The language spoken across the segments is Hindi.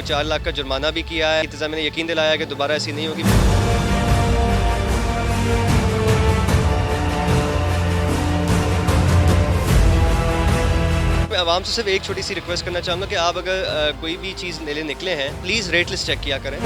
4 लाख का जुर्माना भी किया है। इंतज़ामिया ने यकीन दिलाया कि दोबारा ऐसी नहीं होगी। मैं आवाम से सिर्फ एक छोटी सी रिक्वेस्ट करना चाहूँगा कि आप अगर कोई भी चीज़ ले निकले हैं, प्लीज़ रेट लिस्ट चेक किया करें।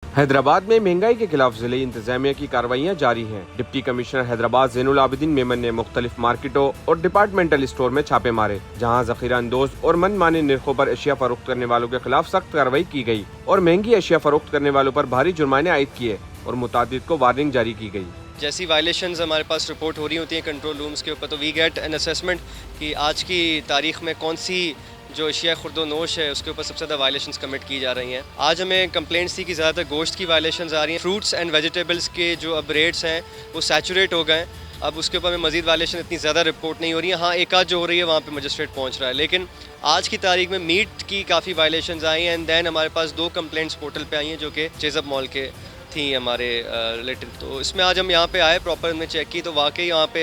हैदराबाद में महंगाई के खिलाफ जिले इंतजामिया की कार्रवाइयाँ जारी हैं। डिप्टी कमिश्नर हैदराबाद ज़ैनुल आबिदीन मेमन ने मुख्तलिफ मार्केटों और डिपार्टमेंटल स्टोर में छापे मारे, जहाँ जखीरा अंदोज और मनमाने निर्खों पर अशिया फरोख्त करने वालों के खिलाफ सख्त कार्रवाई की गई और महंगी अशिया फरोख्त करने वालों पर भारी जुर्माने आयद किए और मुतादिद को वार्निंग जारी की गई। जैसी वायलेशंस हमारे पास रिपोर्ट हो रही होती हैं कंट्रोल रूम्स के ऊपर, तो वी गेट एन असेसमेंट कि आज की तारीख में कौन सी जो अशिया खुर्दो नोश है उसके ऊपर सबसे ज़्यादा वायलेशंस कमिट की जा रही हैं। आज हमें कंप्लेंट्स थी कि ज़्यादातर गोश्त की वायलेशंस आ रही हैं। फ्रूट्स एंड वेजिटेबल्स के जो अब रेट्स हैं वो सैचुरेट हो गए। अब उसके ऊपर में मज़ीद वायलेशन इतनी ज़्यादा रिपोर्ट नहीं हो रही है। हाँ, एक आध जो हो रही है वहाँ पे मजिस्ट्रेट पहुँच रहा है, लेकिन आज की तारीख में मीट की काफ़ी वायलेशंस आई हैं। एंड दैन हमारे पास 2 कंप्लेंट्स पोर्टल पे आई हैं जो कि चेज़अप मॉल के थी हमारे रिलेटेड। तो इसमें आज हम यहाँ पे आए, प्रॉपर हमने चेक की, तो वाकई यहाँ पे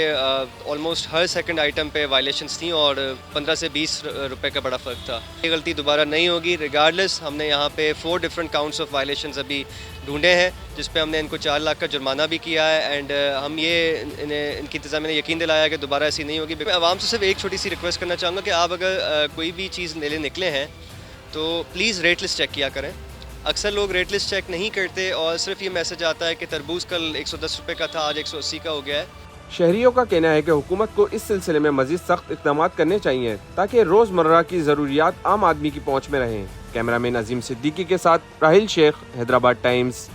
ऑलमोस्ट हर सेकंड आइटम पे वायलेशंस थी और 15 से 20 रुपए का बड़ा फ़र्क था। ये गलती दोबारा नहीं होगी। रिगार्डलेस हमने यहाँ पे 4 डिफरेंट काउंट्स ऑफ वायलेशंस अभी ढूंढे हैं, जिस पे हमने इनको 4 लाख का जुर्माना भी किया है। एंड हम ये इनकी इंतज़ामिया ने यकीन दिलाया कि दोबारा ऐसी नहीं होगी। मैं आवाम से सिर्फ एक छोटी सी रिक्वेस्ट करना चाहूँगा कि आप अगर कोई भी चीज़ ले निकले हैं तो प्लीज़ रेट लिस्ट चेक किया करें। अक्सर लोग रेट लिस्ट चेक नहीं करते और सिर्फ ये मैसेज आता है कि तरबूज कल 110 रुपये का था, आज 180 का हो गया है। शहरियों का कहना है कि हुकूमत को इस सिलसिले में मजीद सख्त इक़दाम करने चाहिए ताकि रोज़मर्रा की ज़रूरियात आम आदमी की पहुँच में रहें। कैमरामैन अजीम सिद्दीकी के साथ राहिल शेख, हैदराबाद टाइम्स।